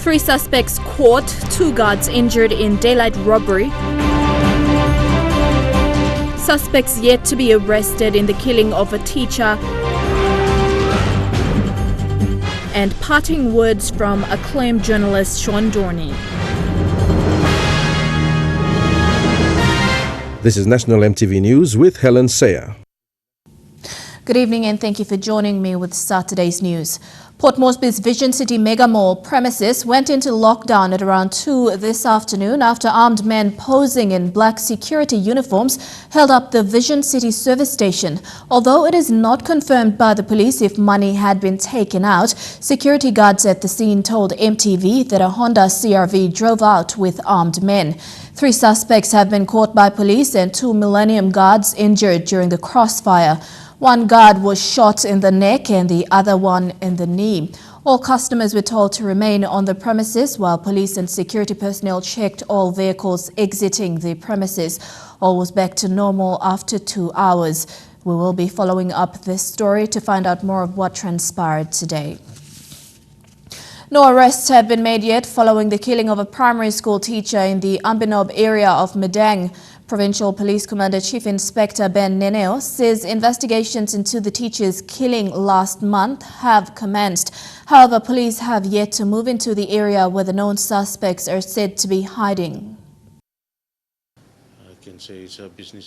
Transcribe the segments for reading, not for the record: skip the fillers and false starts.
3 suspects caught, 2 guards injured in daylight robbery. Suspects yet to be arrested in the killing of a teacher. And parting words from acclaimed journalist Sean Dorney. This is National EMTV News with Helen Sayer. Good evening and thank you for joining me with Saturday's news. Port Moresby's Vision City Mega Mall premises went into lockdown at around 2 this afternoon after armed men posing in black security uniforms held up the Vision City service station. Although it is not confirmed by the police if money had been taken out, security guards at the scene told EMTV that a Honda CR-V drove out with armed men. 3 suspects have been caught by police and 2 Millennium guards injured during the crossfire. 1 guard was shot in the neck and the other one in the knee. All customers were told to remain on the premises while police and security personnel checked all vehicles exiting the premises. All was back to normal after 2 hours. We will be following up this story to find out more of what transpired today. No arrests have been made yet following the killing of a primary school teacher in the Ambinob area of Madang. Provincial Police Commander Chief Inspector Ben Neneo says investigations into the teacher's killing last month have commenced. However, police have yet to move into the area where the known suspects are said to be hiding.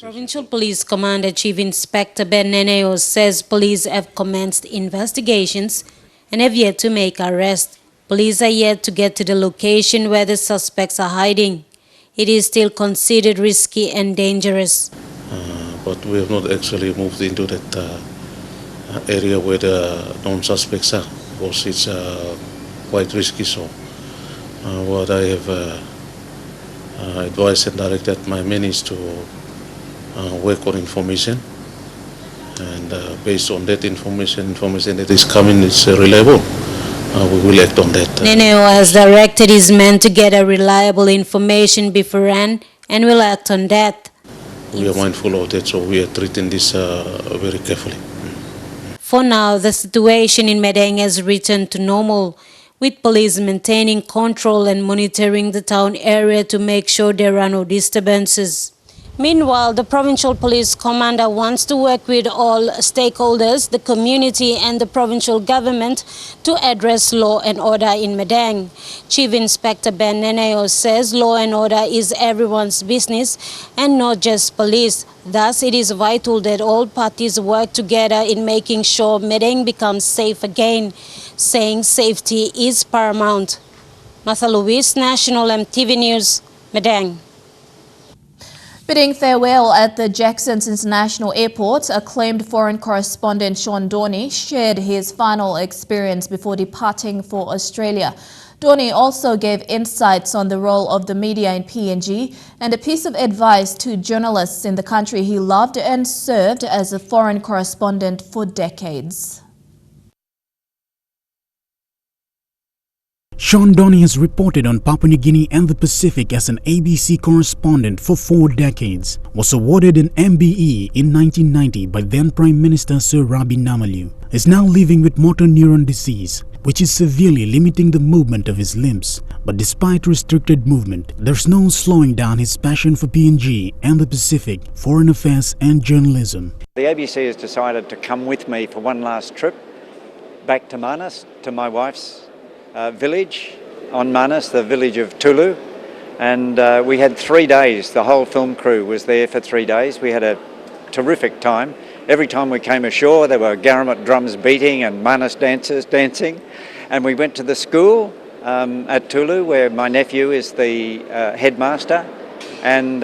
Provincial Police Commander Chief Inspector Ben Neneo says police have commenced investigations and have yet to make arrests. Police are yet to get to the location where the suspects are hiding. It is still considered risky and dangerous. But we have not actually moved into that area where the known suspects are, because it's quite risky. So what I have advised and directed my men is to work on information, and based on that information that is coming is reliable. We will act on that. Neneo has directed his men to gather reliable information beforehand and will act on that. We are mindful of that, so we are treating this very carefully. For now, the situation in Madang has returned to normal, with police maintaining control and monitoring the town area to make sure there are no disturbances. Meanwhile, the Provincial Police Commander wants to work with all stakeholders, the community and the provincial government to address law and order in Madang. Chief Inspector Ben Neneo says law and order is everyone's business and not just police. Thus, it is vital that all parties work together in making sure Madang becomes safe again, saying safety is paramount. Martha Louise, National EMTV News, Madang. Bidding farewell at the Jackson's International Airport, acclaimed foreign correspondent Sean Dorney shared his final experience before departing for Australia. Dorney also gave insights on the role of the media in PNG and a piece of advice to journalists in the country he loved and served as a foreign correspondent for decades. Sean Dorney has reported on Papua New Guinea and the Pacific as an ABC correspondent for 4 decades, was awarded an MBE in 1990 by then Prime Minister Sir Rabi Namalu, is now living with motor neuron disease, which is severely limiting the movement of his limbs. But despite restricted movement, there's no slowing down his passion for PNG and the Pacific, foreign affairs and journalism. The ABC has decided to come with me for one last trip back to Manus, to my wife's village on Manus, the village of Tulu, and we had 3 days. The whole film crew was there for 3 days. We had a terrific time. Every time we came ashore there were Garamut drums beating and Manus dancers dancing, and we went to the school at Tulu where my nephew is the headmaster, and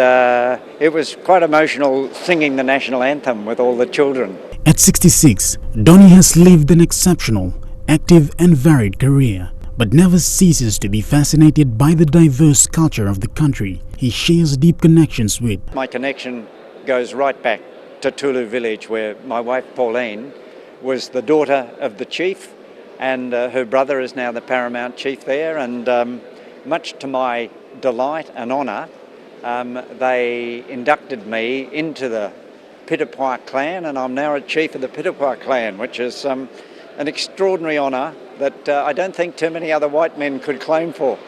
it was quite emotional singing the national anthem with all the children. At 66, Dorney has lived an exceptional, active and varied career, but never ceases to be fascinated by the diverse culture of the country he shares deep connections with. My connection goes right back to Tulu village, where my wife Pauline was the daughter of the chief, and her brother is now the paramount chief there, and much to my delight and honour, they inducted me into the Pitapua clan, and I'm now a chief of the Pitapua clan, which is an extraordinary honour that I don't think too many other white men could claim for.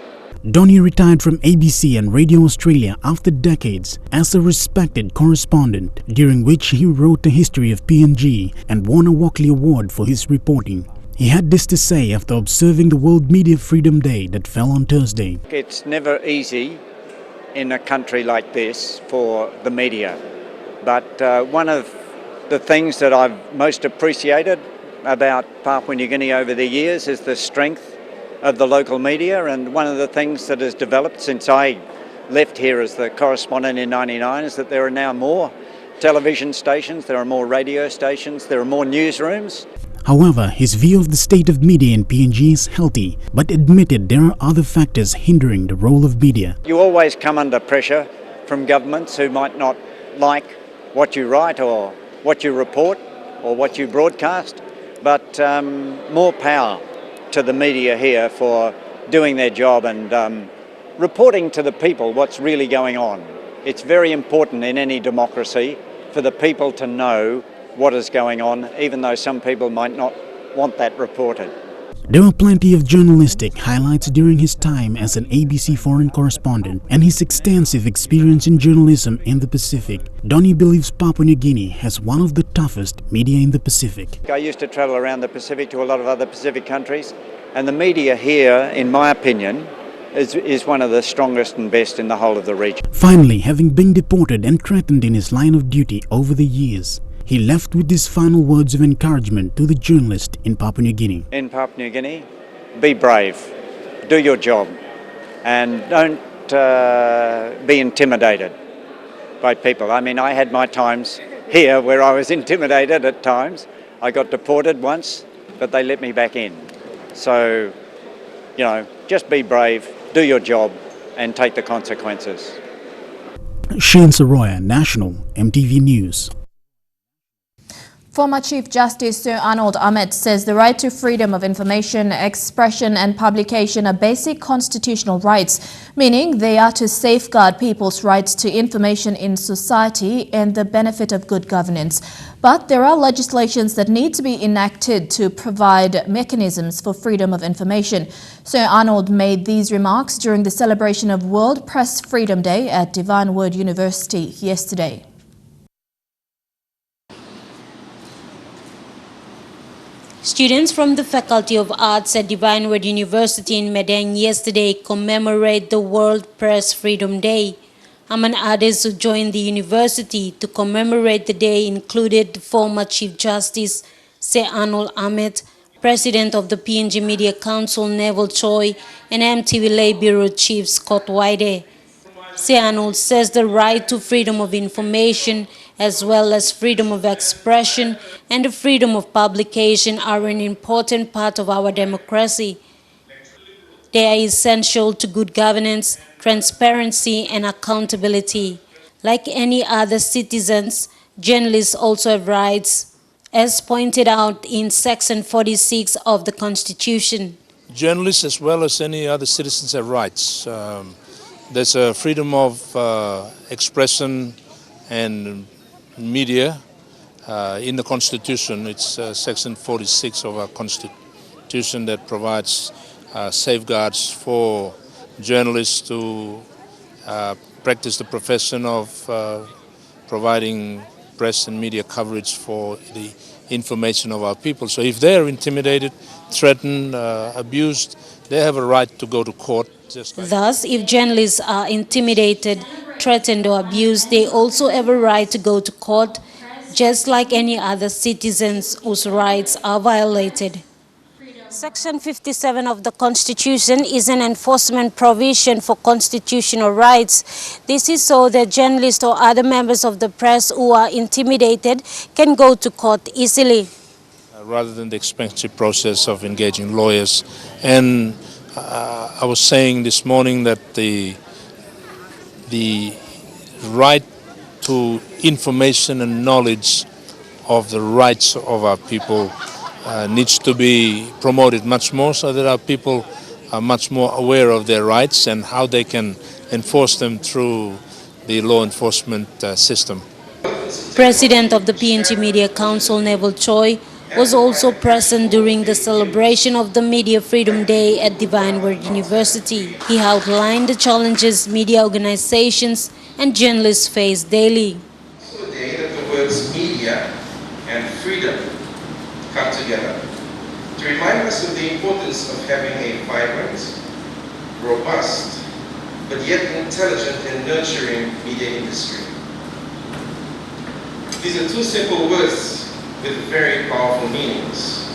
Dorney retired from ABC and Radio Australia after decades as a respected correspondent, during which he wrote the history of PNG and won a Walkley Award for his reporting. He had this to say after observing the World Media Freedom Day that fell on Thursday. It's never easy in a country like this for the media, but one of the things that I've most appreciated about Papua New Guinea over the years is the strength of the local media, and one of the things that has developed since I left here as the correspondent in '99 is that there are now more television stations, there are more radio stations, there are more newsrooms. However, his view of the state of media in PNG is healthy, but admitted there are other factors hindering the role of media. You always come under pressure from governments who might not like what you write or what you report or what you broadcast, but more power to the media here for doing their job and reporting to the people what's really going on. It's very important in any democracy for the people to know what is going on, even though some people might not want that reported. There were plenty of journalistic highlights during his time as an ABC foreign correspondent and his extensive experience in journalism in the Pacific. Dorney believes Papua New Guinea has one of the toughest media in the Pacific. I used to travel around the Pacific to a lot of other Pacific countries, and the media here, in my opinion, is one of the strongest and best in the whole of the region. Finally, having been deported and threatened in his line of duty over the years, he left with these final words of encouragement to the journalist in Papua New Guinea. In Papua New Guinea, be brave, do your job, and don't be intimidated by people. I mean, I had my times here where I was intimidated at times. I got deported once, but they let me back in. So, you know, just be brave, do your job, and take the consequences. Shane Saroya, National EMTV News. Former Chief Justice Sir Arnold Ahmed says the right to freedom of information, expression and publication are basic constitutional rights, meaning they are to safeguard people's rights to information in society and the benefit of good governance. But there are legislations that need to be enacted to provide mechanisms for freedom of information. Sir Arnold made these remarks during the celebration of World Press Freedom Day at Divine Word University yesterday. Students from the Faculty of Arts at Divine Word University in Madang yesterday commemorate the World Press Freedom Day. Among others who joined the university to commemorate the day included former Chief Justice Sir Arnold Ahmed, President of the PNG Media Council Neville Choi, and EMTV Lay Bureau Chief Scott Waide. Sir Arnold says the right to freedom of information as well as freedom of expression and the freedom of publication are an important part of our democracy. They are essential to good governance, transparency and accountability. Like any other citizens, journalists also have rights, as pointed out in Section 46 of the Constitution. Journalists as well as any other citizens have rights. There's a freedom of expression and media in the Constitution. It's Section 46 of our Constitution that provides safeguards for journalists to practice the profession of providing press and media coverage for the information of our people. So if they're intimidated, threatened, abused, they have a right to go to court. Thus, if journalists are intimidated, threatened or abused, they also have a right to go to court, just like any other citizens whose rights are violated. Section 57 of the Constitution is an enforcement provision for constitutional rights. This is so that journalists or other members of the press who are intimidated can go to court easily. Rather than the expensive process of engaging lawyers. And I was saying this morning that the right to information and knowledge of the rights of our people needs to be promoted much more so that our people are much more aware of their rights and how they can enforce them through the law enforcement system. President of the PNG Media Council, Neville Choi, was also present during the celebration of the Media Freedom Day at Divine Word University. He outlined the challenges media organizations and journalists face daily. So a day that the words media and freedom come together to remind us of the importance of having a vibrant, robust, but yet intelligent and nurturing media industry. These are two simple words with very powerful meanings.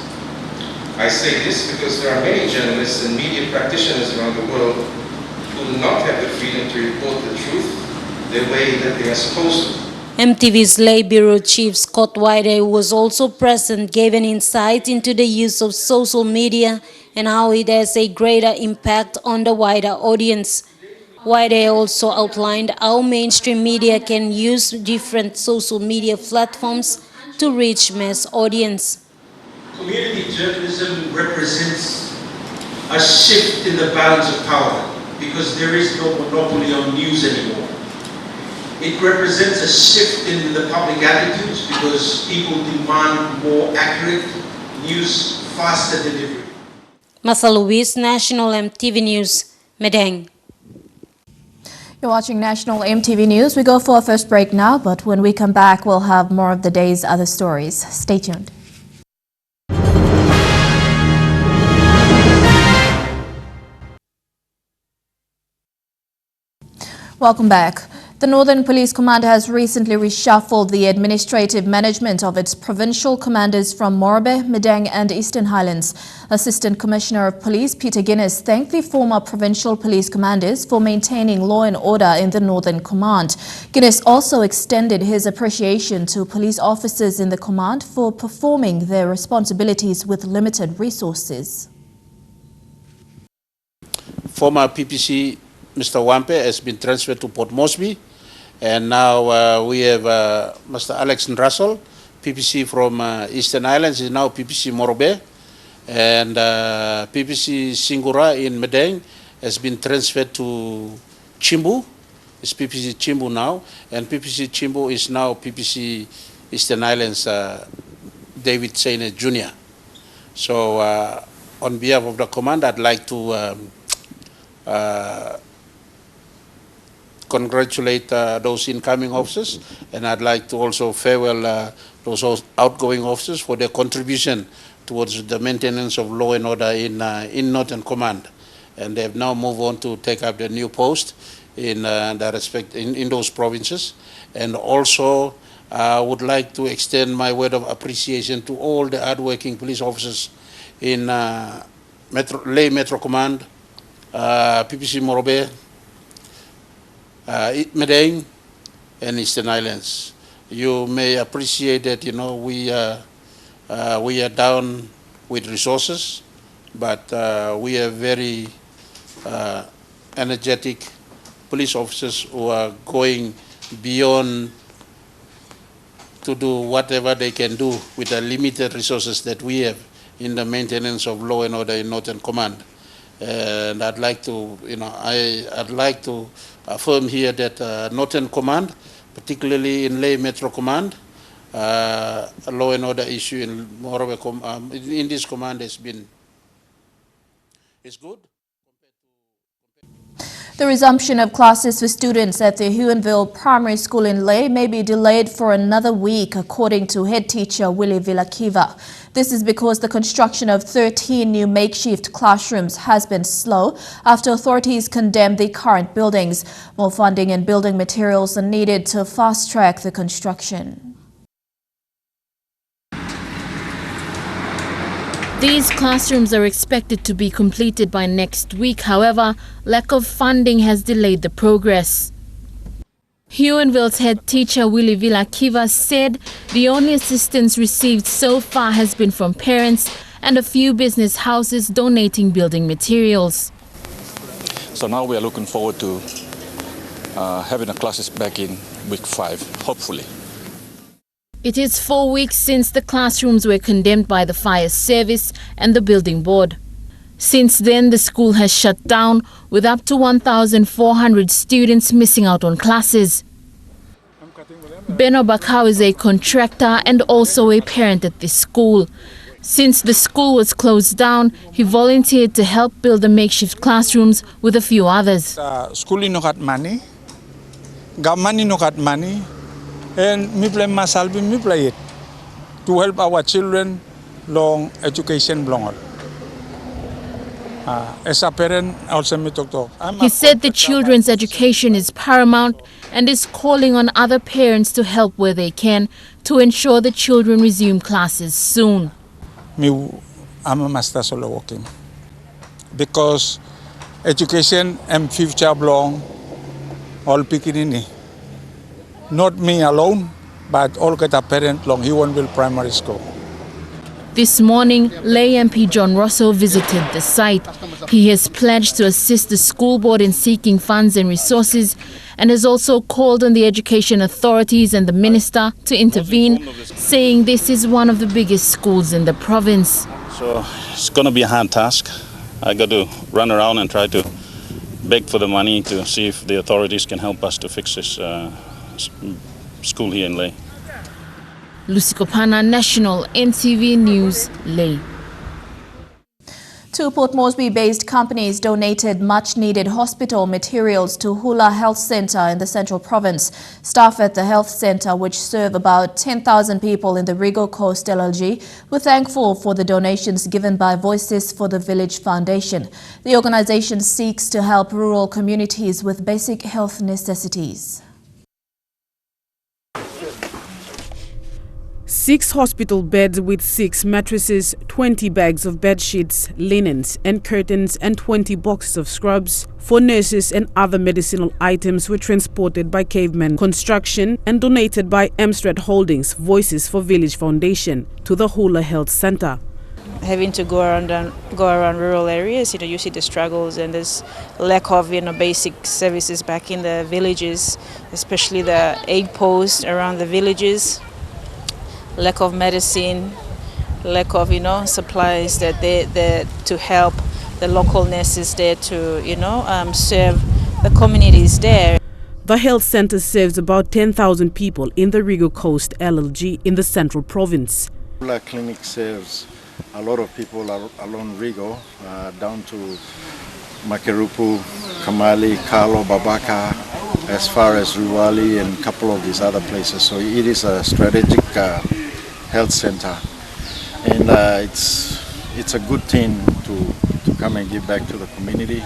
I say this because there are many journalists and media practitioners around the world who do not have the freedom to report the truth the way that they are supposed to. MTV's Lay Bureau Chief Scott White, who was also present, gave an insight into the use of social media and how it has a greater impact on the wider audience. White also outlined how mainstream media can use different social media platforms to reach mass audience. Community journalism represents a shift in the balance of power because there is no monopoly on news anymore. It represents a shift in the public attitudes because people demand more accurate news, faster delivery. Masa Luis, National MTV News, Medang. You're watching National MTV News. We go for our first break now, but when we come back, we'll have more of the day's other stories. Stay tuned. Welcome back. The Northern Police Command has recently reshuffled the administrative management of its provincial commanders from Morobe, Medang and Eastern Highlands. Assistant Commissioner of Police Peter Guinness thanked the former provincial police commanders for maintaining law and order in the Northern Command. Guinness also extended his appreciation to police officers in the command for performing their responsibilities with limited resources. Former PPC Mr. Wampe has been transferred to Port Moresby. And now we have Mr. Alex Russell, PPC from Eastern Islands, is now PPC Morobe. And PPC Singura in Medang has been transferred to Chimbu. It's PPC Chimbu now. And PPC Chimbu is now PPC Eastern Islands, David Sene Jr. So on behalf of the command, I'd like to congratulate those incoming officers, and I'd like to also farewell those outgoing officers for their contribution towards the maintenance of law and order in Northern Command. And they have now moved on to take up the new post in those provinces. And also I would like to extend my word of appreciation to all the hardworking police officers in Lay Metro Command, PPC Morobe, Medang and Eastern Islands. You may appreciate that, you know, we are down with resources, but we are very energetic police officers who are going beyond to do whatever they can do with the limited resources that we have in the maintenance of law and order in Northern Command. And I'd like to, you know, I'd like to affirm here that Northern Command, particularly in Lay Metro Command, a law and order issue in Morobe, in this command is good. The resumption of classes for students at the Huonville Primary School in Lay may be delayed for another week, according to head teacher Willie Villakiva. This is because the construction of 13 new makeshift classrooms has been slow after authorities condemned the current buildings. More funding and building materials are needed to fast-track the construction. These classrooms are expected to be completed by next week. However, lack of funding has delayed the progress. Huonville's head teacher Willie Villakiva said the only assistance received so far has been from parents and a few business houses donating building materials. So now we are looking forward to having the classes back in week 5, hopefully. It is 4 weeks since the classrooms were condemned by the fire service and the building board. Since then, the school has shut down, with up to 1,400 students missing out on classes. Beno Bakau is a contractor and also a parent at this school. Since the school was closed down, he volunteered to help build the makeshift classrooms with a few others. School no got money, government no got money, and me play myself, me play it to help our children long education longer. As a parent, also me talk. He said the children's education is paramount and is calling on other parents to help where they can to ensure the children resume classes soon. I'm a master solo working because education and future belong all picking not me alone, but all get a parent long. He won't build primary school. This morning, Lay MP John Rosso visited the site. He has pledged to assist the school board in seeking funds and resources and has also called on the education authorities and the minister to intervene, saying this is one of the biggest schools in the province. So it's going to be a hard task. I got to run around and try to beg for the money to see if the authorities can help us to fix this school here in Lay. Lucy Kopana, National EMTV News, Lay. Two Port Moresby-based companies donated much-needed hospital materials to Hula Health Centre in the Central Province. Staff at the health centre, which serve about 10,000 people in the Rigo Coast LLG, were thankful for the donations given by Voices for the Village Foundation. The organisation seeks to help rural communities with basic health necessities. 6 hospital beds with 6 mattresses, 20 bags of bed sheets, linens and curtains and 20 boxes of scrubs for nurses and other medicinal items were transported by Caveman Construction and donated by Amstrad Holdings Voices for Village Foundation to the Hula Health Centre. Having to go around rural areas, you see the struggles and there's lack of basic services back in the villages, especially the aid posts around the villages. Lack of medicine, lack of supplies that they to help the local nurses there to serve the communities there. The health centre serves about 10,000 people in the Rigo Coast LLG in the Central Province. The clinic serves a lot of people along Rigo, down to Makerupu, Kamali, Kalo, Babaka, as far as Ruwali and a couple of these other places. So it is a strategic health center, and it's a good thing to come and give back to the community.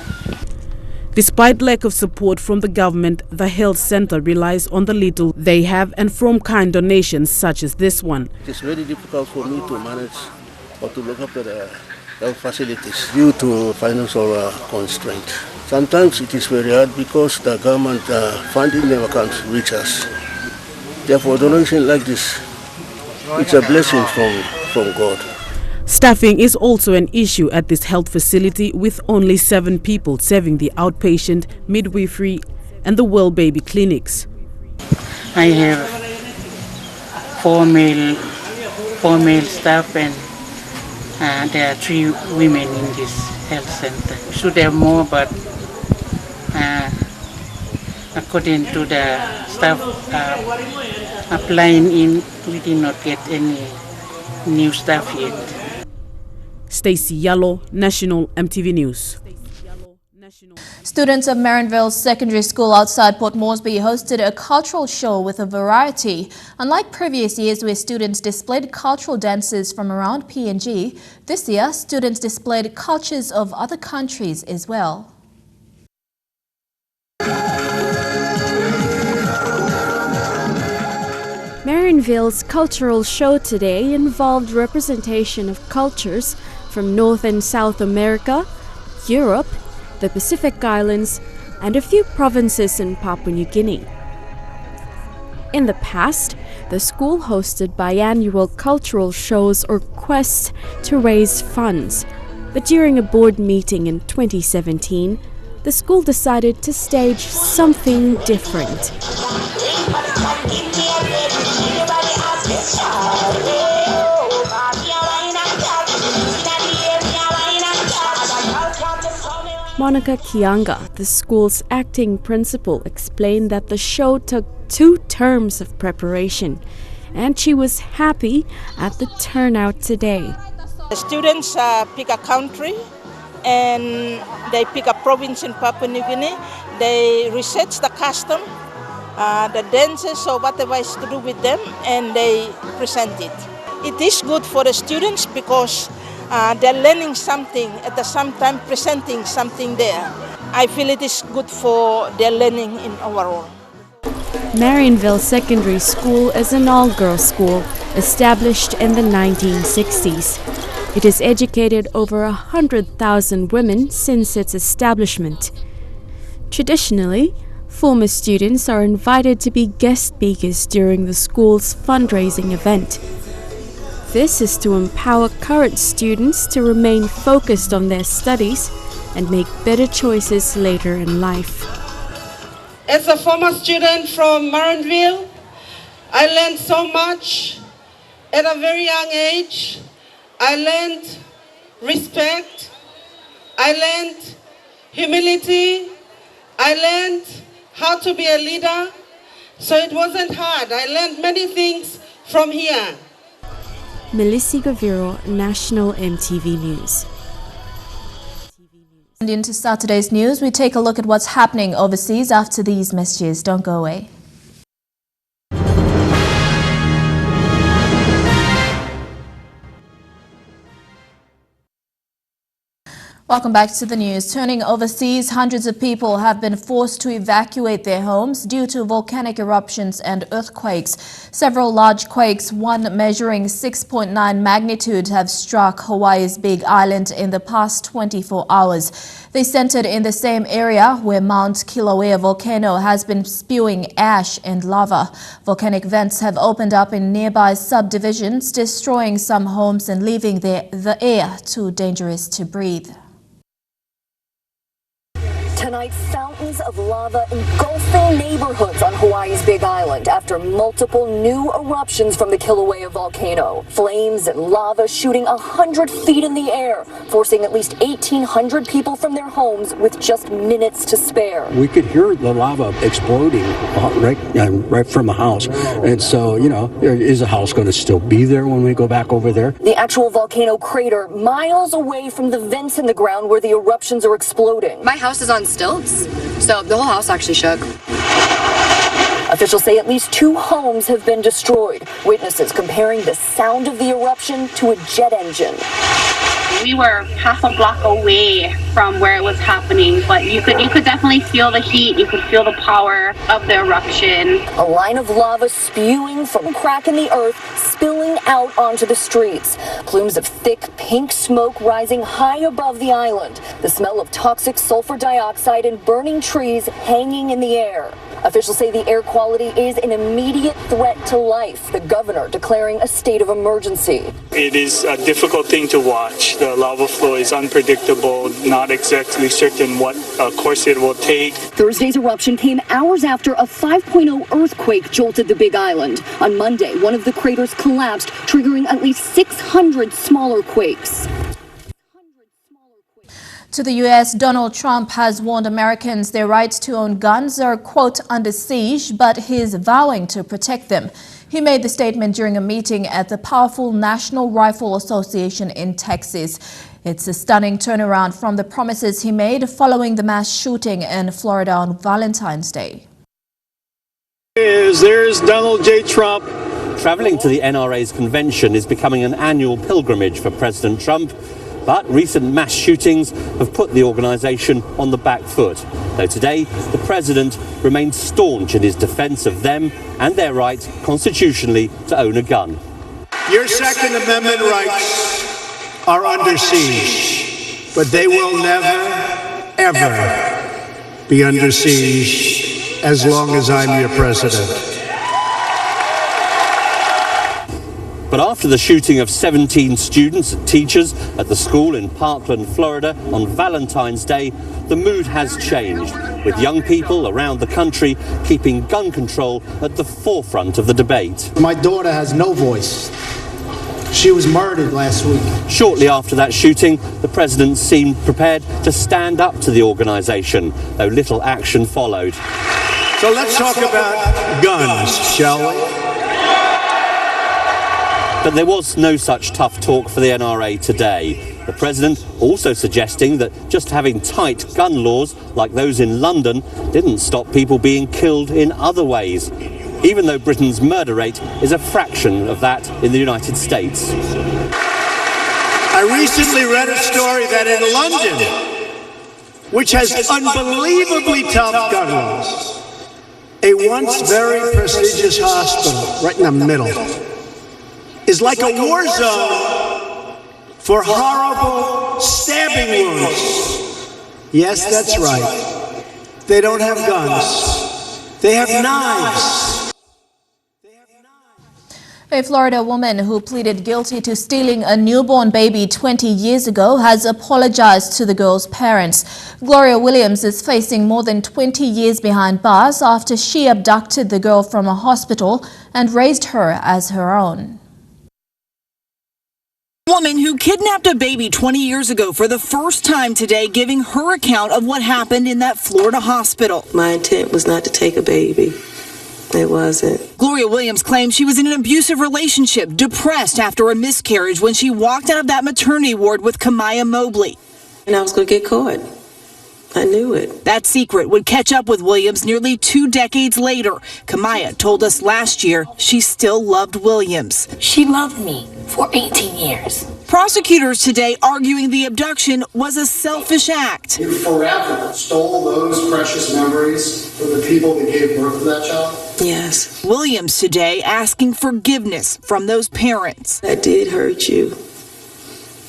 Despite lack of support from the government, the health center relies on the little they have and from kind donations such as this one. It's very difficult for me to manage or to look after the health facilities due to financial constraint. Sometimes it is very hard because the government funding never comes to reach us. Therefore, donation like this, it's a blessing from God. Staffing is also an issue at this health facility with only 7 people serving the outpatient, midwifery and the well baby clinics. I have 4 male staff and there are 3 women in this health center. We should have more, but according to the staff applying in, we did not get any new staff yet. Stacey Yallo, National EMTV News. Students of Marinville Secondary School outside Port Moresby hosted a cultural show with a variety. Unlike previous years where students displayed cultural dances from around PNG, this year students displayed cultures of other countries as well. Marinville's cultural show today involved representation of cultures from North and South America, Europe, the Pacific Islands, and a few provinces in Papua New Guinea. In the past, the school hosted biannual cultural shows or quests to raise funds, but during a board meeting in 2017, the school decided to stage something different. Monica Kianga, the school's acting principal, explained that the show took 2 terms of preparation, and she was happy at the turnout today. The students pick a country and they pick a province in Papua New Guinea. They research the custom, the dances or whatever is to do with them, and they present it. It is good for the students because they're learning something at the same time presenting something there. I feel it is good for their learning in overall. Marionville Secondary School is an all-girls school established in the 1960s. It has educated over 100,000 women since its establishment. Traditionally, former students are invited to be guest speakers during the school's fundraising event. This is to empower current students to remain focused on their studies and make better choices later in life. As a former student from Marionville, I learned so much at a very young age. I learned respect, I learned humility, I learned how to be a leader, so it wasn't hard. I learned many things from here. Melissa Gaviro, National EMTV News. And into Saturday's news, we take a look at what's happening overseas after these messages. Don't go away. Welcome back to the news. Turning overseas, hundreds of people have been forced to evacuate their homes due to volcanic eruptions and earthquakes. Several large quakes, one measuring 6.9 magnitude, have struck Hawaii's Big Island in the past 24 hours. They centered in the same area where Mount Kilauea volcano has been spewing ash and lava. Volcanic vents have opened up in nearby subdivisions, destroying some homes and leaving the air too dangerous to breathe. Tonight, fountains of lava engulfing neighborhoods on Hawaii's Big Island after multiple new eruptions from the Kilauea volcano. Flames and lava shooting 100 feet in the air, forcing at least 1,800 people from their homes with just minutes to spare. We could hear the lava exploding right from the house. And so, is the house going to still be there when we go back over there? The actual volcano crater miles away from the vents in the ground where the eruptions are exploding. My house is on stilts, so the whole house actually shook. Officials say at least 2 homes have been destroyed. Witnesses comparing the sound of the eruption to a jet engine. We were half a block away from where it was happening, but you could definitely feel the heat, you could feel the power of the eruption. A line of lava spewing from a crack in the earth, spilling out onto the streets. Plumes of thick pink smoke rising high above the island. The smell of toxic sulfur dioxide and burning trees hanging in the air. Officials say the air quality is an immediate threat to life, the governor declaring a state of emergency. It is a difficult thing to watch. The lava flow is unpredictable, not exactly certain what course it will take. Thursday's eruption came hours after a 5.0 earthquake jolted the Big Island. On Monday, one of the craters collapsed, triggering at least 600 smaller quakes. To the U.S., Donald Trump has warned Americans their rights to own guns are, quote, under siege, but he's vowing to protect them. He made the statement during a meeting at the powerful National Rifle Association in Texas. It's a stunning turnaround from the promises he made following the mass shooting in Florida on Valentine's Day. There's Donald J. Trump. Traveling to the NRA's convention is becoming an annual pilgrimage for President Trump. But recent mass shootings have put the organization on the back foot. Though today, the president remains staunch in his defense of them and their right constitutionally to own a gun. Your Second Amendment rights are under siege, but they will never, ever be under siege as long as I'm your president. But after the shooting of 17 students and teachers at the school in Parkland, Florida on Valentine's Day, the mood has changed, with young people around the country keeping gun control at the forefront of the debate. My daughter has no voice. She was murdered last week. Shortly after that shooting, the president seemed prepared to stand up to the organisation, though little action followed. So let's talk about guns, shall we? But there was no such tough talk for the NRA today. The president also suggesting that just having tight gun laws like those in London didn't stop people being killed in other ways, even though Britain's murder rate is a fraction of that in the United States. I recently read a story that in London, which has unbelievably tough gun laws, a once very prestigious hospital right in the middle is like a war zone for horrible stabbing wounds. Yes, that's right. They don't have guns. They have knives. A Florida woman who pleaded guilty to stealing a newborn baby 20 years ago has apologized to the girl's parents. Gloria Williams is facing more than 20 years behind bars after she abducted the girl from a hospital and raised her as her own. Woman who kidnapped a baby 20 years ago for the first time today giving her account of what happened in that Florida hospital. My intent was not to take a baby. It wasn't. Gloria Williams claims she was in an abusive relationship, depressed after a miscarriage when she walked out of that maternity ward with Kamaya Mobley. And I was going to get caught. I knew it. That secret would catch up with Williams nearly 2 decades later. Kamaya told us last year she still loved Williams. She loved me for 18 years. Prosecutors today arguing the abduction was a selfish act. You forever stole those precious memories from the people that gave birth to that child? Yes. Williams today asking forgiveness from those parents. I did hurt you.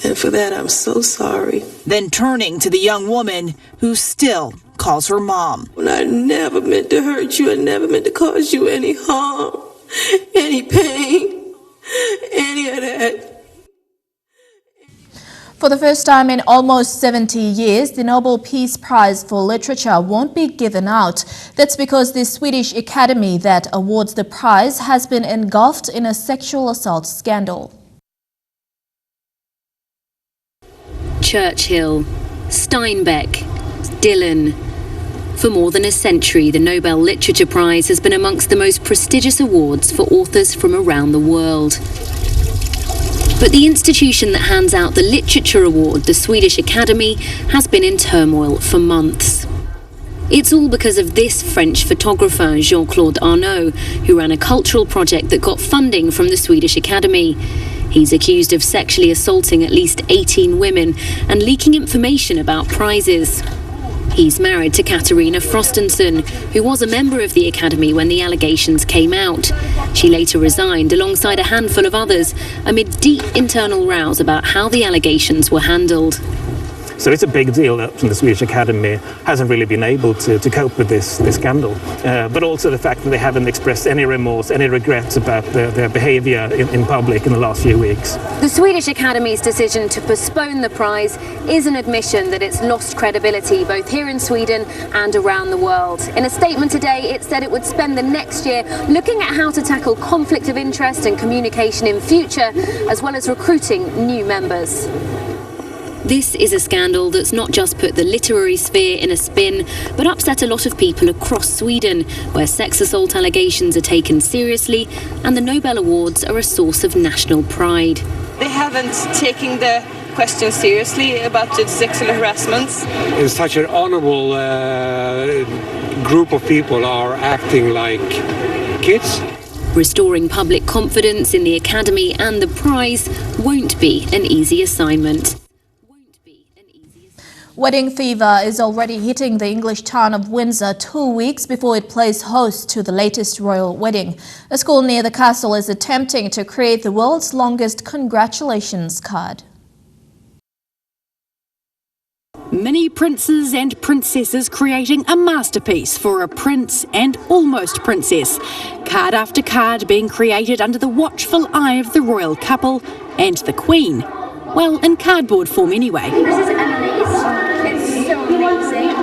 And for that, I'm so sorry. Then turning to the young woman who still calls her mom. I never meant to hurt you. I never meant to cause you any harm, any pain, any of that. For the first time in almost 70 years, the Nobel Peace Prize for Literature won't be given out. That's because the Swedish Academy that awards the prize has been engulfed in a sexual assault scandal. Churchill, Steinbeck, Dylan. For more than a century, the Nobel Literature Prize has been amongst the most prestigious awards for authors from around the world. But the institution that hands out the Literature Award, the Swedish Academy, has been in turmoil for months. It's all because of this French photographer, Jean-Claude Arnault, who ran a cultural project that got funding from the Swedish Academy. He's accused of sexually assaulting at least 18 women and leaking information about prizes. He's married to Katarina Frostenson, who was a member of the Academy when the allegations came out. She later resigned alongside a handful of others amid deep internal rows about how the allegations were handled. So it's a big deal that the Swedish Academy hasn't really been able to cope with this scandal. But also the fact that they haven't expressed any remorse, any regrets about their behaviour in public in the last few weeks. The Swedish Academy's decision to postpone the prize is an admission that it's lost credibility both here in Sweden and around the world. In a statement today, it said it would spend the next year looking at how to tackle conflict of interest and communication in future, as well as recruiting new members. This is a scandal that's not just put the literary sphere in a spin, but upset a lot of people across Sweden, where sex assault allegations are taken seriously and the Nobel Awards are a source of national pride. They haven't taken the question seriously about the sexual harassments. In such an honorable group of people are acting like kids. Restoring public confidence in the Academy and the prize won't be an easy assignment. Wedding fever is already hitting the English town of Windsor 2 weeks before it plays host to the latest royal wedding. A school near the castle is attempting to create the world's longest congratulations card. Many princes and princesses creating a masterpiece for a prince and almost princess. Card after card being created under the watchful eye of the royal couple and the Queen. Well, in cardboard form anyway.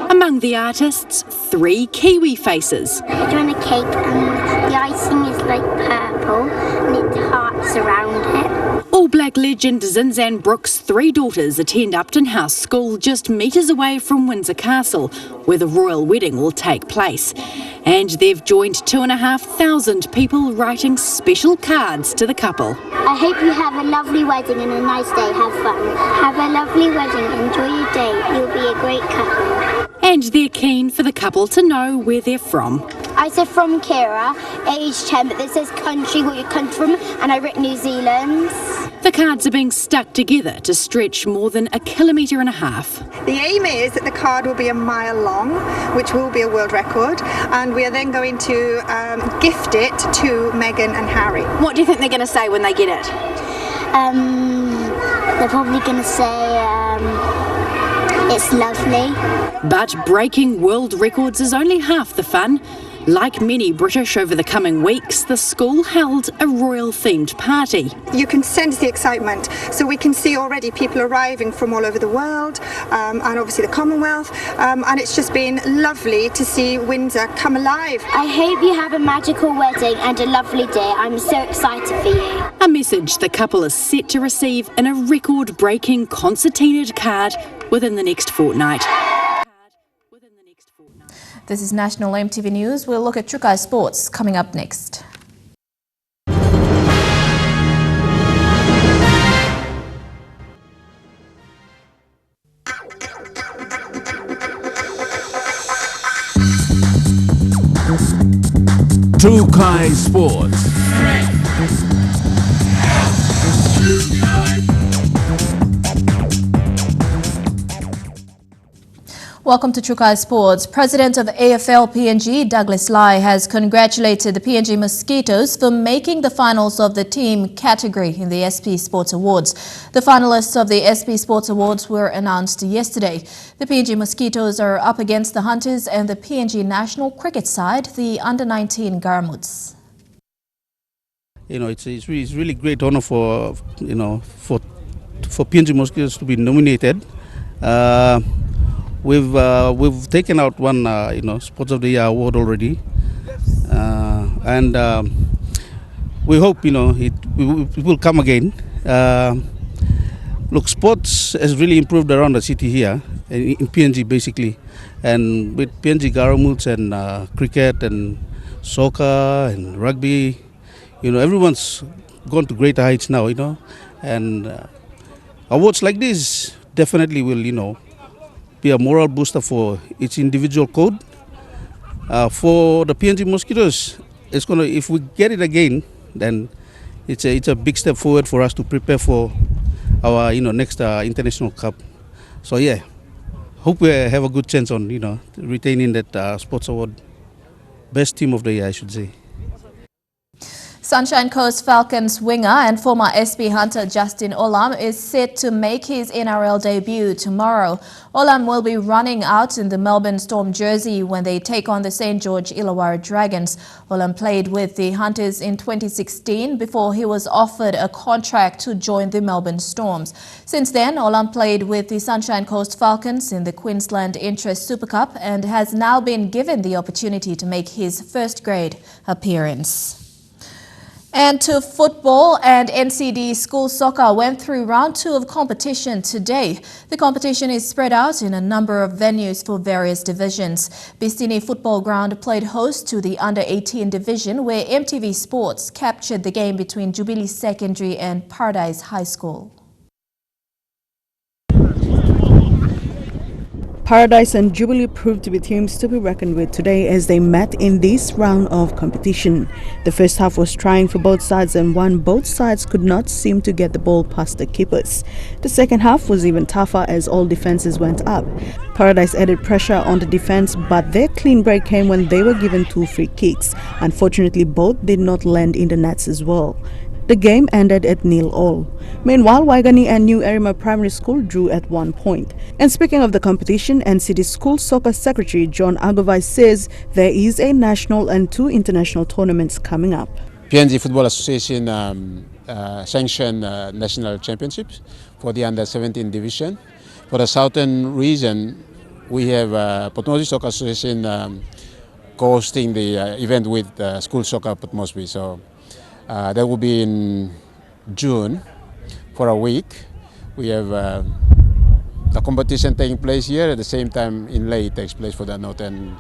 Among the artists, 3 Kiwi faces. We're doing a cake and the icing is like purple and it's hearts around it. All Black legend Zinzan Brooks' 3 daughters attend Upton House School just metres away from Windsor Castle, where the royal wedding will take place. And they've joined 2,500 people writing special cards to the couple. I hope you have a lovely wedding and a nice day. Have fun. Have a lovely wedding. Enjoy your day. You'll be a great couple. And they're keen for the couple to know where they're from. I said from Kira, age 10, but this says country, what you come from, and I wrote New Zealand. The cards are being stuck together to stretch more than 1.5 kilometres. The aim is that the card will be 1 mile long, which will be a world record, and we are then going to gift it to Meghan and Harry. What do you think they're going to say when they get it? They're probably going to say, it's lovely. But breaking world records is only half the fun. Like many British over the coming weeks, the school held a royal-themed party. You can sense the excitement, so we can see already people arriving from all over the world, and obviously the Commonwealth, and it's just been lovely to see Windsor come alive. I hope you have a magical wedding and a lovely day. I'm so excited for you. A message the couple is set to receive in a record-breaking concertinaed card within the next fortnight. This is National EMTV News. We'll look at Trukai Sports coming up next. Trukai Sports. Welcome to Trukai Sports. President of AFL PNG, Douglas Lai, has congratulated the PNG Mosquitoes for making the finals of the team category in the SP Sports Awards. The finalists of the SP Sports Awards were announced yesterday. The PNG Mosquitoes are up against the Hunters and the PNG national cricket side, the Under-19 Garamuts. It's really great honor for PNG Mosquitoes to be nominated. We've taken out one Sports of the Year award already, and we hope it will come again. Look, sports has really improved around the city here in PNG basically, and with PNG Garamuts and cricket and soccer and rugby, everyone's gone to greater heights now. And awards like this definitely will be a moral booster for each individual code. For the PNG Mosquitoes, it's gonna. If we get it again, then it's a big step forward for us to prepare for our next international cup. So yeah, hope we have a good chance on retaining that sports award, best team of the year, I should say. Sunshine Coast Falcons winger and former SP Hunter Justin Olam is set to make his NRL debut tomorrow. Olam will be running out in the Melbourne Storm jersey when they take on the St. George Illawarra Dragons. Olam played with the Hunters in 2016 before he was offered a contract to join the Melbourne Storms. Since then, Olam played with the Sunshine Coast Falcons in the Queensland Interest Super Cup and has now been given the opportunity to make his first grade appearance. And to football, and NCD school soccer went through round 2 of competition today. The competition is spread out in a number of venues for various divisions. Bistini Football Ground played host to the Under-18 division, where EMTV Sports captured the game between Jubilee Secondary and Paradise High School. Paradise and Jubilee proved to be teams to be reckoned with today as they met in this round of competition. The first half was trying for both sides, and both sides could not seem to get the ball past the keepers. The second half was even tougher as all defenses went up. Paradise added pressure on the defense, but their clean break came when they were given 2 free kicks. Unfortunately, both did not land in the nets as well. The game ended at 0-0. Meanwhile, Waigani and New Erima Primary School drew at 1 point. And speaking of the competition, NCD School Soccer Secretary John Agovai says there is a national and 2 international tournaments coming up. PNG Football Association sanctioned national championships for the Under-17 division. For the southern region, we have Port Moresby Soccer Association co-hosting the event with School Soccer Port Moresby. So that will be in June. for a week. We have the competition taking place here at the same time in Ley takes place for the northern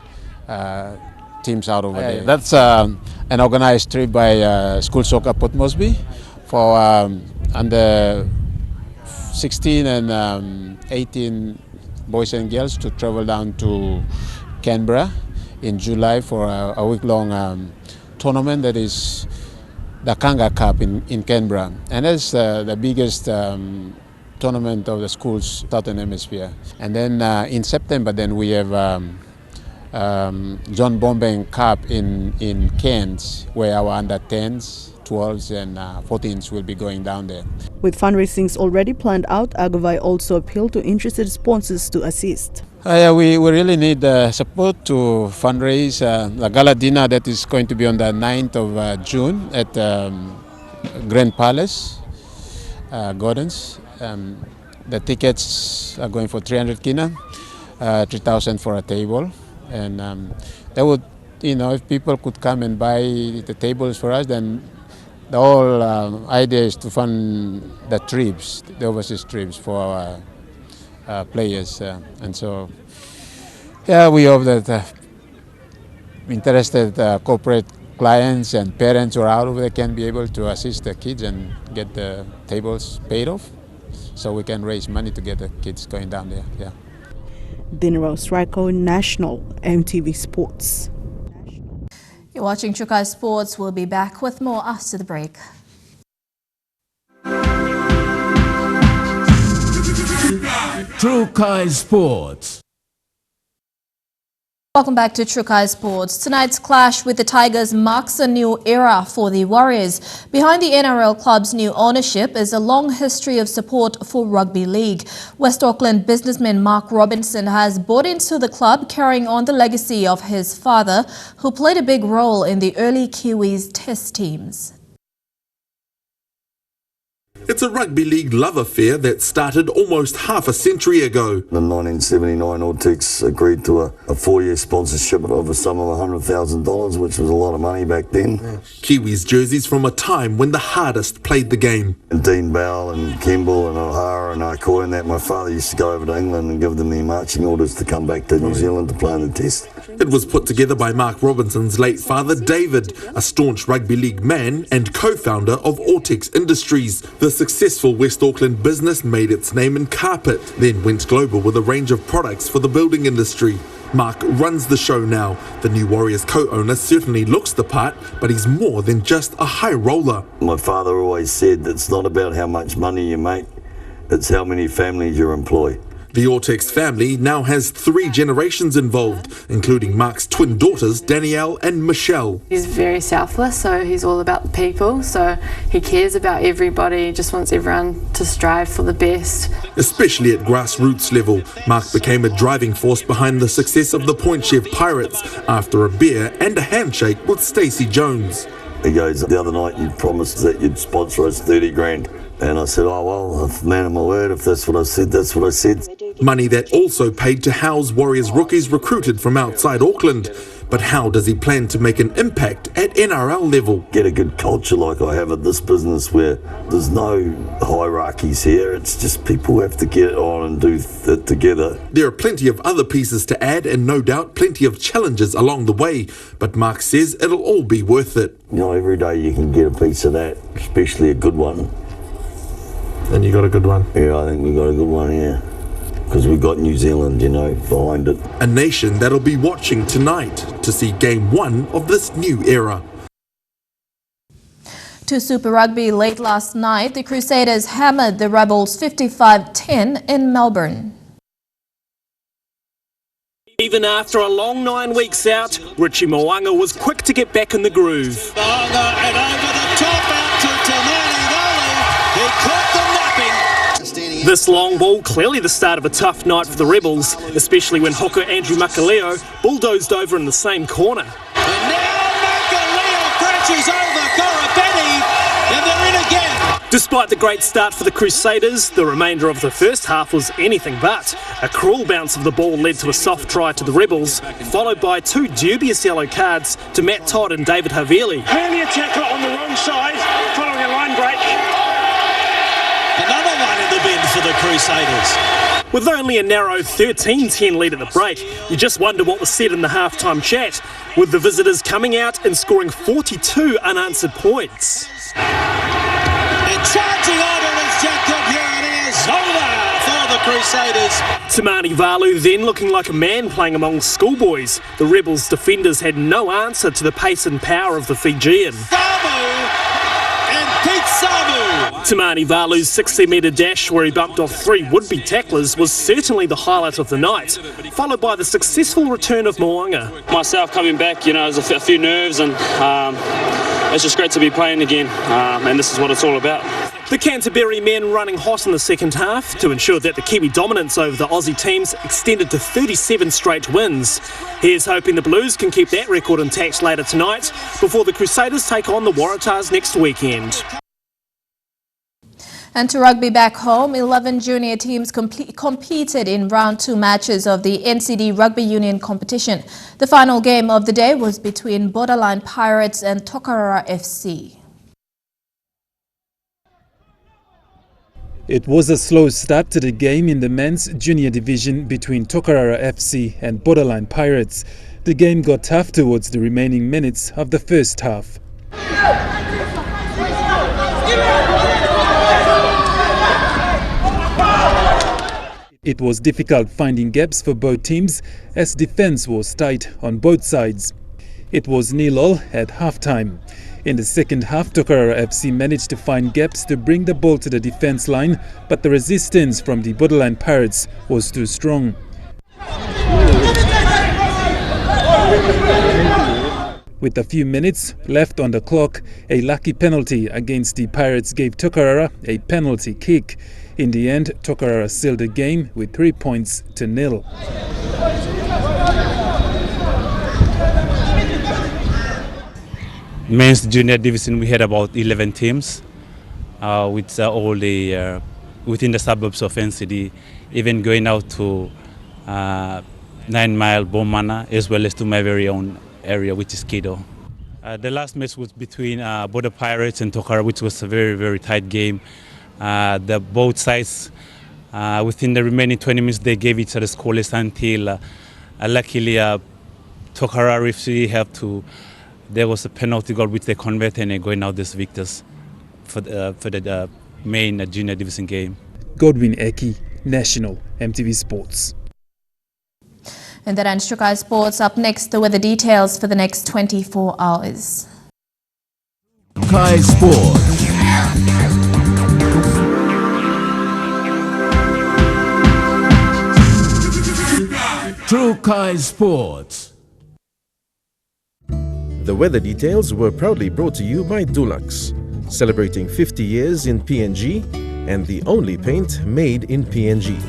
teams out over there. That's an organized trip by School Soccer Port Moresby for under 16 and 18 boys and girls to travel down to Canberra in July for a week-long tournament that is the Kanga Cup in Canberra, and that's the biggest tournament of the school's southern hemisphere. And then in September, then we have John Bombay Cup in Cairns, where our under 10s, 12s and 14s will be going down there. With fundraisings already planned out, Agavai also appealed to interested sponsors to assist. We really need support to fundraise the gala dinner that is going to be on the 9th of June at Grand Palace Gardens. The tickets are going for 300 kina, 3,000 for a table, and that would, if people could come and buy the tables for us, then the whole idea is to fund the trips, the overseas trips for our players, and so we hope that interested corporate clients and parents who are out of there can be able to assist the kids and get the tables paid off, so we can raise money to get the kids going down there. Dinero Strico, National EMTV Sports. You're watching Trukai Sports. We'll be back with more after the break. Trukai Sports. Welcome back to Trukai Sports. Tonight's clash with the Tigers marks a new era for the Warriors. Behind the NRL club's new ownership is a long history of support for rugby league. West Auckland businessman Mark Robinson has bought into the club, carrying on the legacy of his father, who played a big role in the early Kiwis test teams. It's a rugby league love affair that started almost half a century ago. In 1979, Ortex agreed to a 4-year sponsorship of a sum of $100,000, which was a lot of money back then. Kiwis jerseys from a time when the hardest played the game. And Dean Bell and Kimball and O'Hara and Aikoi and that, my father used to go over to England and give them their marching orders to come back to New Zealand to play in the test. It was put together by Mark Robinson's late father, David, a staunch rugby league man and co-founder of Ortex Industries. The successful West Auckland business made its name in carpet, then went global with a range of products for the building industry. Mark runs the show now. The new Warriors co-owner certainly looks the part, but he's more than just a high roller. My father always said it's not about how much money you make, it's how many families you employ. The Ortex family now has 3 generations involved, including Mark's twin daughters, Danielle and Michelle. He's very selfless, so he's all about the people, so he cares about everybody, just wants everyone to strive for the best. Especially at grassroots level, Mark became a driving force behind the success of the Point Chef Pirates after a beer and a handshake with Stacey Jones. He goes, the other night you promised that you'd sponsor us 30 grand. And I said, oh, well, man of my word, if that's what I said, that's what I said. Money that also paid to house Warriors rookies recruited from outside Auckland. But how does he plan to make an impact at NRL level? Get a good culture like I have at this business where there's no hierarchies here. It's just people have to get on and do it together. There are plenty of other pieces to add and no doubt plenty of challenges along the way. But Mark says it'll all be worth it. Every day you can get a piece of that, especially a good one. And you got a good one? Yeah, I think we got a good one, yeah. Because we've got New Zealand, behind it. A nation that'll be watching tonight to see Game 1 of this new era. To Super Rugby late last night, the Crusaders hammered the Rebels 55-10 in Melbourne. Even after a long 9 weeks out, Richie Mo'unga was quick to get back in the groove. And over the top out to Tamani Noli. He caught the napping. This long ball, clearly the start of a tough night for the Rebels, especially when hooker Andrew Makaleo bulldozed over in the same corner. And now Makaleo crashes over Koropetti, and they're in again. Despite the great start for the Crusaders, the remainder of the first half was anything but. A cruel bounce of the ball led to a soft try to the Rebels, followed by 2 dubious yellow cards to Matt Todd and David Havili. Clearly a tackle on the wrong side, following a line break. And for the Crusaders. With only a narrow 13-10 lead at the break, you just wonder what was said in the halftime chat, with the visitors coming out and scoring 42 unanswered points. And charging on in his jacket, here it is, over for the Crusaders. Tamani Valu then looking like a man playing among schoolboys. The Rebels defenders had no answer to the pace and power of the Fijian. Tamani Valu's 60-metre dash, where he bumped off 3 would-be tacklers, was certainly the highlight of the night, followed by the successful return of Moanga. Myself coming back, there's a few nerves, and it's just great to be playing again, and this is what it's all about. The Canterbury men running hot in the second half to ensure that the Kiwi dominance over the Aussie teams extended to 37 straight wins. Here's hoping the Blues can keep that record intact later tonight before the Crusaders take on the Waratahs next weekend. And to rugby back home, 11 junior teams competed in round 2 matches of the NCD Rugby Union competition. The final game of the day was between Borderline Pirates and Tokarara FC. It was a slow start to the game in the men's junior division between Tokarara FC and Borderline Pirates. The game got tough towards the remaining minutes of the first half. It was difficult finding gaps for both teams as defense was tight on both sides. It was 0-0 at halftime. In the second half, Tokarara FC managed to find gaps to bring the ball to the defense line, but the resistance from the Borderline Pirates was too strong. With a few minutes left on the clock, a lucky penalty against the Pirates gave Tokarara a penalty kick. In the end, Tokarara sealed the game with 3 points to 0. Men's junior division, we had about 11 teams, with all the within the suburbs of NCD, even going out to 9 Mile, Bomana, as well as to my very own area, which is Kido. The last match was between Border Pirates and Tokarara, which was a very, very tight game. Both sides, within the remaining 20 minutes, they gave each other scoreless until luckily Tokarara FC there was a penalty goal which they converted and going out as victors for the main junior division game. Godwin Eki, National MTV Sports. And that ends Shukai Sports. Up next, the weather details for the next 24 hours. Shukai Sports. True Kai Sports. The weather details were proudly brought to you by Dulux, celebrating 50 years in PNG and the only paint made in PNG.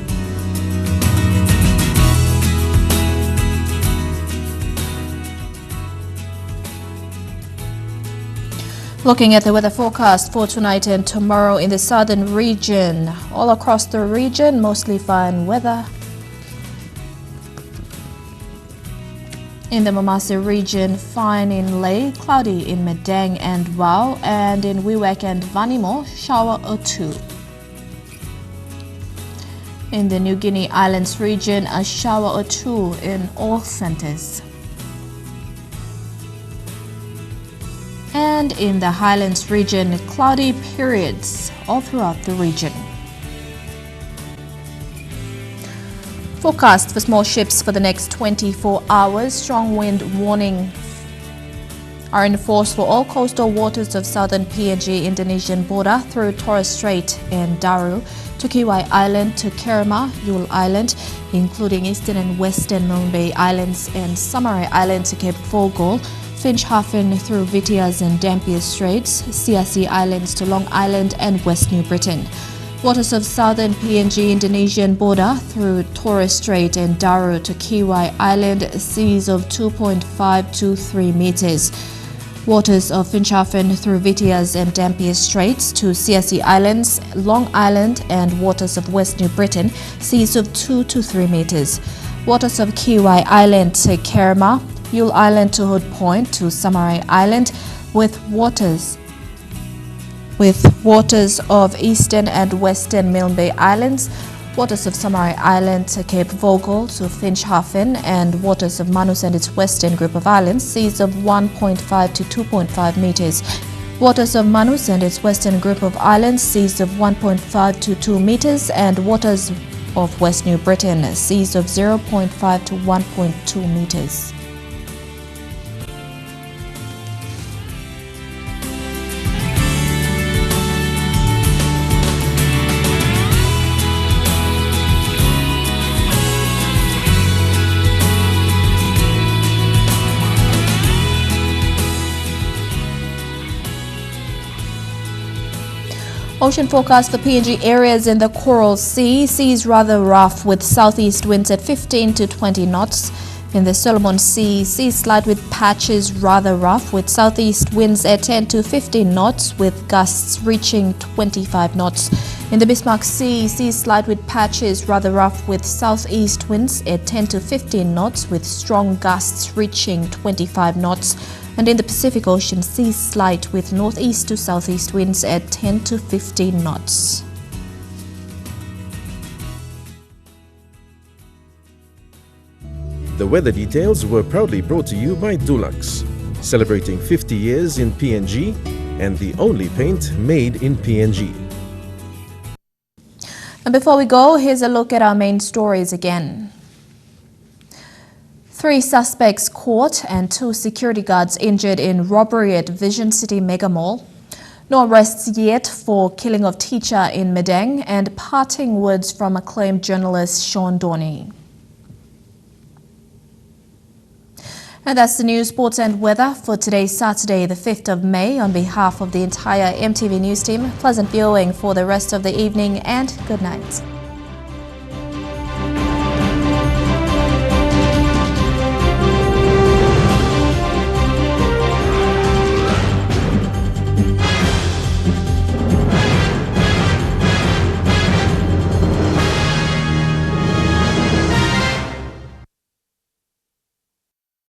Looking at the weather forecast for tonight and tomorrow in the southern region. All across the region, mostly fine weather. In the Mamasa region, fine in Lae, cloudy in Madang and Wau, and in Wewak and Vanimo, shower or 2. In the New Guinea Islands region, a shower or 2 in all centers. And in the Highlands region, cloudy periods all throughout the region. Forecast for small ships for the next 24 hours. Strong wind warning are in force for all coastal waters of southern PNG Indonesian border through Torres Strait and Daru to Kiwai Island to Kerema, Yule Island, including eastern and western Milne Bay Islands and Samarai Island to Cape Fogel, Finchhafen through Vitiaz and Dampier Straits, CRC Islands to Long Island and West New Britain. Waters of southern PNG Indonesian border through Torres Strait and Daru to Kiwai Island, seas of 2.5 to 3 meters. Waters of Finchhafen through Vitiaz and Dampier Straits to CRC Islands, Long Island and waters of West New Britain, seas of 2 to 3 meters. Waters of Kiwai Island to Kerema, Yule Island to Hood Point to Samarai Island, with waters with waters of eastern and western Milne Bay Islands, waters of Samari Island to Cape Vogel to Finschhafen, and waters of Manus and its western group of islands, seas of 1.5 to 2.5 meters. Waters of Manus and its western group of islands, seas of 1.5 to 2 meters, and waters of West New Britain, seas of 0.5 to 1.2 meters. Ocean forecast for PNG areas in the Coral Sea. Seas rather rough with southeast winds at 15 to 20 knots. In the Solomon Sea, seas slight with patches rather rough with southeast winds at 10 to 15 knots with gusts reaching 25 knots. In the Bismarck Sea, seas slight with patches rather rough with southeast winds at 10 to 15 knots with strong gusts reaching 25 knots. And in the Pacific Ocean, seas slight with northeast to southeast winds at 10 to 15 knots. The weather details were proudly brought to you by Dulux, celebrating 50 years in PNG and the only paint made in PNG. And before we go, here's a look at our main stories again. 3 suspects caught and 2 security guards injured in robbery at Vision City Mega Mall. No arrests yet for killing of teacher in Medang, and parting words from acclaimed journalist Sean Dorney. And that's the news, sports and weather for today, Saturday, the 5th of May. On behalf of the entire EMTV news team, pleasant viewing for the rest of the evening and good night.